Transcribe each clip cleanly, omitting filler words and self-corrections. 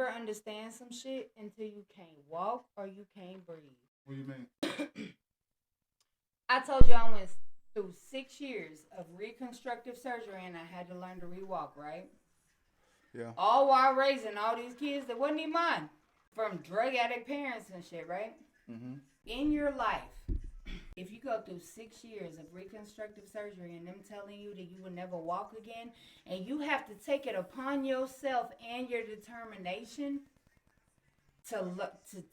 never understand some shit until you can't walk or you can't breathe. What do you mean? I told you I went through 6 years of reconstructive surgery and I had to learn to re-walk, right? Yeah. All while raising all these kids that wasn't even mine. From drug addict parents and shit, right? Mm-hmm. In your life, if you go through 6 years of reconstructive surgery and them telling you that you will never walk again, and you have to take it upon yourself and your determination to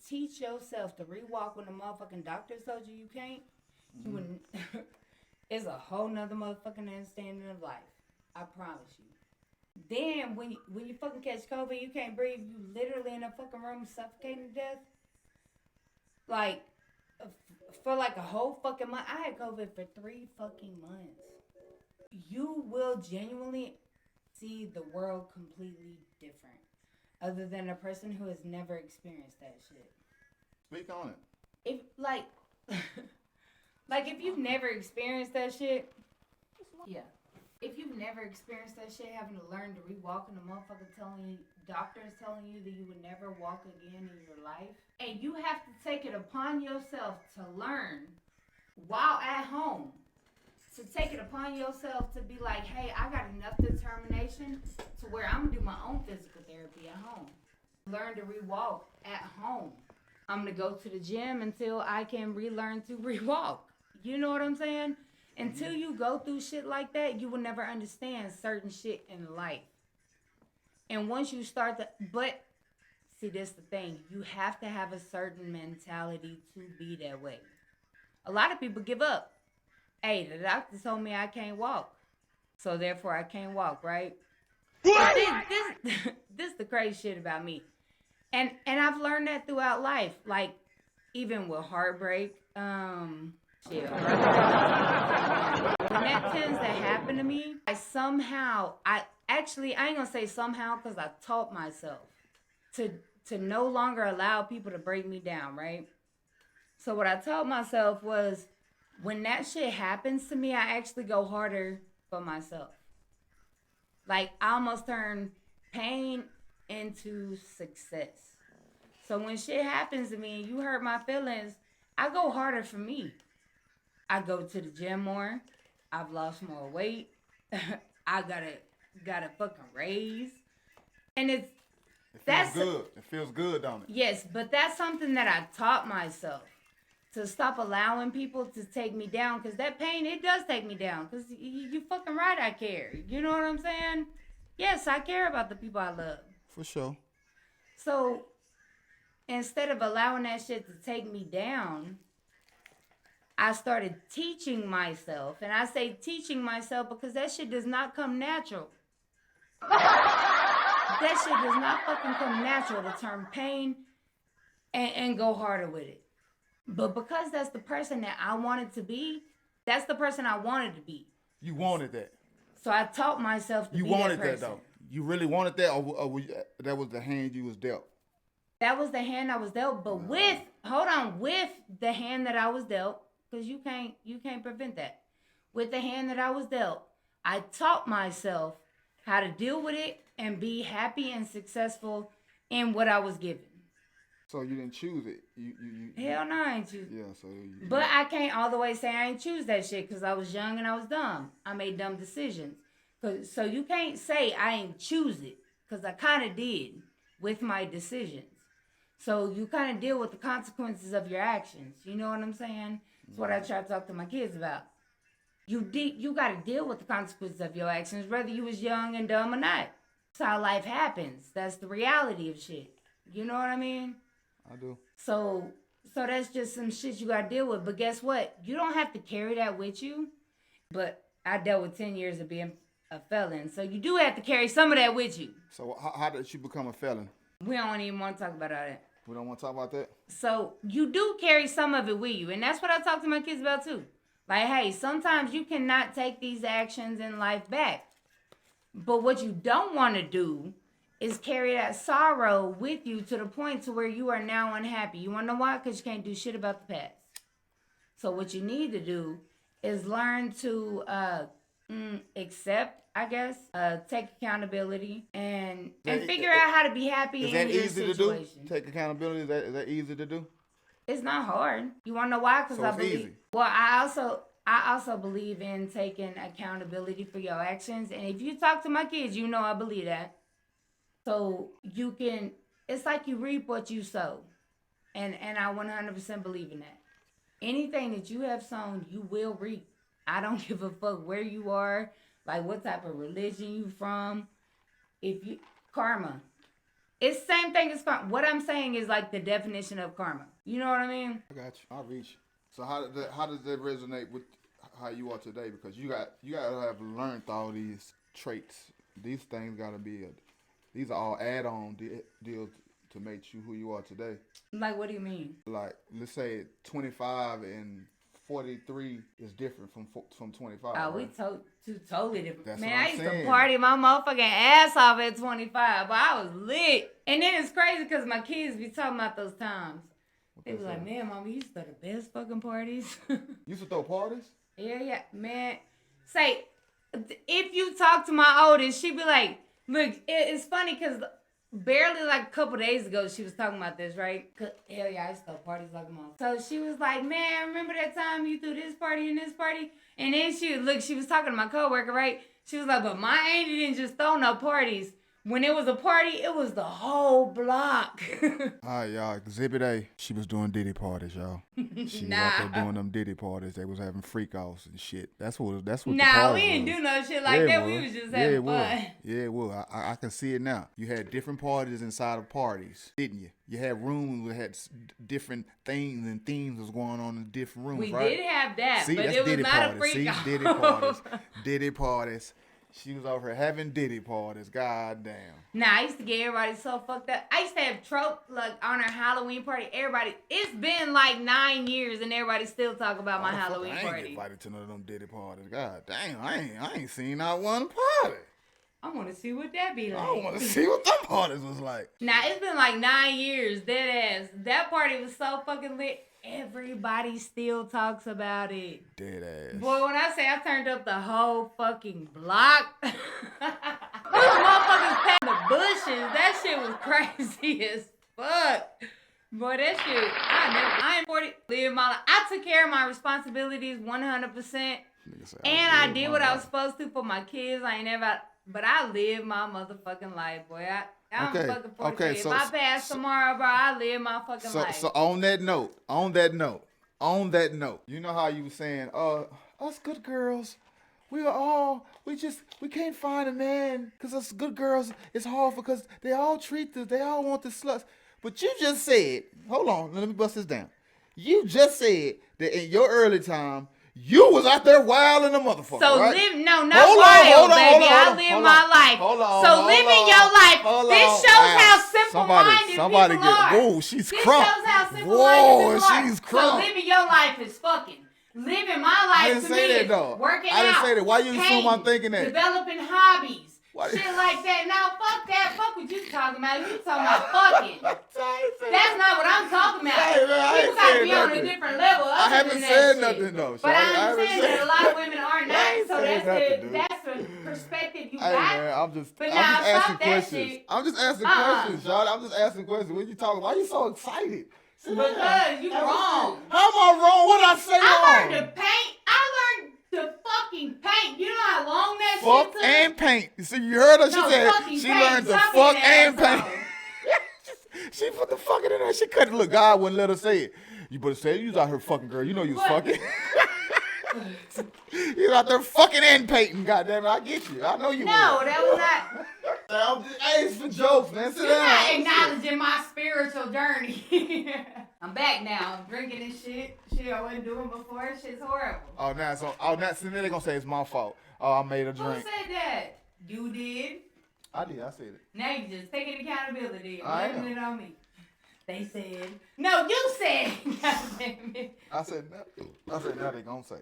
teach yourself to re-walk when the motherfucking doctor told you can't, you wouldn't. It's a whole nother motherfucking understanding of life. I promise you. Then when you fucking catch COVID, you can't breathe. You literally in a fucking room suffocating to death. Like for like a whole fucking month. I had COVID for 3 fucking months. You will genuinely see the world completely different, other than a person who has never experienced that shit. Speak on it. If like, like if you've never experienced that shit, yeah. If you've never experienced that shit, having to learn to re-walk and the motherfucker doctors telling you that you would never walk again in your life, and you have to take it upon yourself to learn while at home, to take it upon yourself to be like, hey, I got enough determination to where I'm gonna do my own physical therapy at home. Learn to re-walk at home. I'm gonna go to the gym until I can relearn to re-walk. You know what I'm saying? Until you go through shit like that, you will never understand certain shit in life. And once you start to, but see, this the thing. You have to have a certain mentality to be that way. A lot of people give up. Hey, the doctor told me I can't walk, so therefore I can't walk, right? But this the crazy shit about me. And I've learned that throughout life. Like, even with heartbreak, shit. When that tends to happen to me, I ain't gonna say somehow, because I taught myself to no longer allow people to break me down, right? So what I told myself was, when that shit happens to me, I actually go harder for myself. Like, I almost turn pain into success. So when shit happens to me and you hurt my feelings, I go harder for me. I go to the gym more. I've lost more weight. I got a fucking raise. And it feels good. It feels good, don't it? Yes, but that's something that I taught myself. To stop allowing people to take me down. Because that pain, it does take me down. Because you fucking right, I care. You know what I'm saying? Yes, I care about the people I love. For sure. So, instead of allowing that shit to take me down, I started teaching myself. And I say teaching myself because that shit does not come natural. That shit does not fucking come natural to turn pain and go harder with it. But because that's the person that I wanted to be, that's the person I wanted to be. You wanted that. So I taught myself to be that person. You wanted that, though. You really wanted that, or that was the hand you was dealt? That was the hand I was dealt, but with the hand that I was dealt, because you can't prevent that. With the hand that I was dealt, I taught myself how to deal with it and be happy and successful in what I was given. So you didn't choose it. Hell no, I ain't choose. Yeah, so. But I can't all the way say I ain't choose that shit because I was young and I was dumb. I made dumb decisions. So you can't say I ain't choose it because I kind of did with my decisions. So you kind of deal with the consequences of your actions. You know what I'm saying? That's what I try to talk to my kids about. You got to deal with the consequences of your actions, whether you was young and dumb or not. That's how life happens. That's the reality of shit. You know what I mean? I do. So that's just some shit you gotta deal with. But guess what? You don't have to carry that with you. But I dealt with 10 years of being a felon. So you do have to carry some of that with you. So how did you become a felon? We don't even want to talk about all that. We don't want to talk about that? So you do carry some of it with you. And that's what I talk to my kids about too. Like, hey, sometimes you cannot take these actions in life back. But what you don't want to do is carry that sorrow with you to the point to where you are now unhappy. You want to know why? Because you can't do shit about the past. So what you need to do is learn to Accept, I guess, take accountability and That- figure out how to be happy Is in that your easy to do? situation. Take accountability. Is that easy to do? It's not hard. You want to know why? Because So I it's believe. easy. Well, I also believe in taking accountability for your actions. And if you talk to my kids, you know I believe that. So you can. It's like you reap what you sow, and I 100% believe in that. Anything that you have sown, you will reap. I don't give a fuck where you are, like what type of religion you from. If you karma, it's the same thing as karma. What I'm saying is like the definition of karma. You know what I mean? I got you. I'll reach. So how does that resonate with how you are today? Because you gotta have learned all these traits. These things gotta be these are all add-on deals to make you who you are today. Like, what do you mean? Like, let's say 25 and 43 is different from 25. Oh, right? we two totally different. That's Man, what I'm I used saying. to party my motherfucking ass off at 25, but I was lit. And then it's crazy because my kids be talking about those times. They be like, man, mama, you used to throw the best fucking parties. You used to throw parties? Yeah, man. Say, if you talk to my oldest, she be like, look, it's funny because barely like a couple days ago, she was talking about this, right? Hell yeah, I used to throw parties like a mom. So she was like, man, remember that time you threw this party and this party? And then she was talking to my coworker, right? She was like, but my auntie didn't just throw no parties. When it was a party, it was the whole block. Alright, y'all. Exhibit A. She was doing Diddy parties, y'all. She was out there doing them Diddy parties. They was having freak offs and shit. That's what. The Nah, party we didn't was. do no shit like that. We was just having fun. Yeah, it was. I can see it now. You had different parties inside of parties, didn't you? You had rooms that had different things and themes was going on in different rooms, We right? did have that, See, but that's it was Diddy not parties. a freak See, off. Diddy parties. Diddy parties. She was over here having Diddy parties. God damn. Nah, I used to get everybody so fucked up. I used to have trope like on our Halloween party. Everybody, it's been like 9 years and everybody still talk about my Halloween I ain't party. get invited to none of them Diddy parties. God damn, I ain't seen not one party. I want to see what that be like. I want to see what them parties was like. Nah, it's been like 9 years, dead ass. That party was so fucking lit. Everybody still talks about it. Dead ass. Boy, when I say I turned up the whole fucking block, those motherfuckers passed the bushes. That shit was crazy as fuck. Boy, that shit, I ain't 40, live my life. I took care of my responsibilities 100%. And I did what I was supposed to for my kids. I ain't never, but I live my motherfucking life, boy. I'm fucking 40. If I pass tomorrow, bro, I live my fucking life. So on that note, you know how you were saying, us good girls, we can't find a man because us good girls, it's hard because they all want the sluts. But you just said, hold on, let me bust this down. You just said that in your early time, you was out there wild in the motherfucker, so right? not wild, baby. I live my life. Living your life. This shows how simple-minded people are. Whoa, she's This crunk. shows how simple-minded people are. She's crunk. So living your life is fucking. Living my life I didn't to say me that, is though. working out. I didn't say that. Why you assume I'm thinking that? Developing hobbies. Why- Shit like that. Now, fuck that. Fuck what you talking about. You talking about fucking. That's not what I'm talking about. Hey, man, I People ain't gotta said be on a nothing. different level. I haven't said nothing, though. But I I understand that a lot of women are I not. ain't So said nothing, dude. that's the perspective you Hey, got. man, I'm just But asking stop that questions. shit. I'm just asking questions, y'all. I'm just asking questions. What you talking? Why you so excited? Because you wrong. How am I wrong? What did I say I wrong? learned to paint. I learned to fucking paint. You know how long that Fuck shit took? and paint. You see, you heard her? She said fucking she paint. learned to Stop fuck being and an paint. She put the fucking in there. She couldn't look. God wouldn't let her say it. You better say it. You was out here fucking, girl. You know you was What? fucking. You was out there fucking and painting. Goddamn it, I get you. I know you. No, was. that was not. Hey, it's for jokes, man. Sit You're down. not acknowledging my spiritual journey. I'm back now. I'm drinking this shit. Shit I wasn't doing before. Shit's horrible. So now they're gonna say it's my fault. Oh, I made a Who drink. said that? You did. I did. I said it. Now you just taking accountability and I blaming am. it on me. They said. No, you said. God damn it. I said now they gonna say.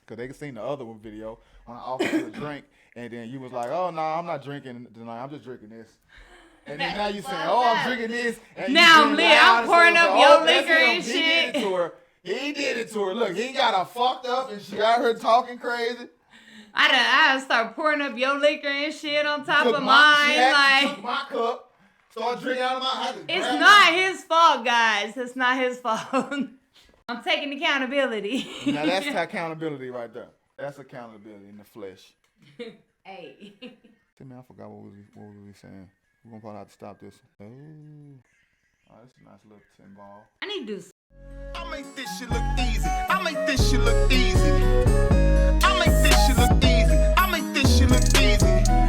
Cause they seen the other one video when I offered you a drink, and then you was like, "Oh no, I'm not drinking tonight. I'm just drinking this." And then now you saying, "Oh, I'm drinking this." And now you I'm being lit. loud I'm and pouring stuff. up So, your that's liquor him. and He shit. did it to her. He did it to her. Look, he got her fucked up, and she got her talking crazy. I start pouring up your liquor and shit on top Took of my- she mine. had- Like, took my cup, started drinking out of my. I had to it's grab not his fault, guys. It's not his fault. I'm taking accountability. Now that's accountability right there. That's accountability in the flesh. Hey. See, man, I forgot what was we saying. We're gonna probably have to stop this. Oh, that's a nice little 10 ball. I need to do. I make this shit look easy. I make this shit look easy. I make this shit look easy. I make this shit look easy.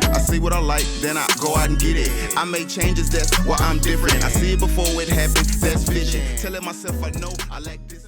I see what I like, then I go out and get it. I make changes, that's why I'm different. I see it before it happens, that's vision. Telling myself I know I like this.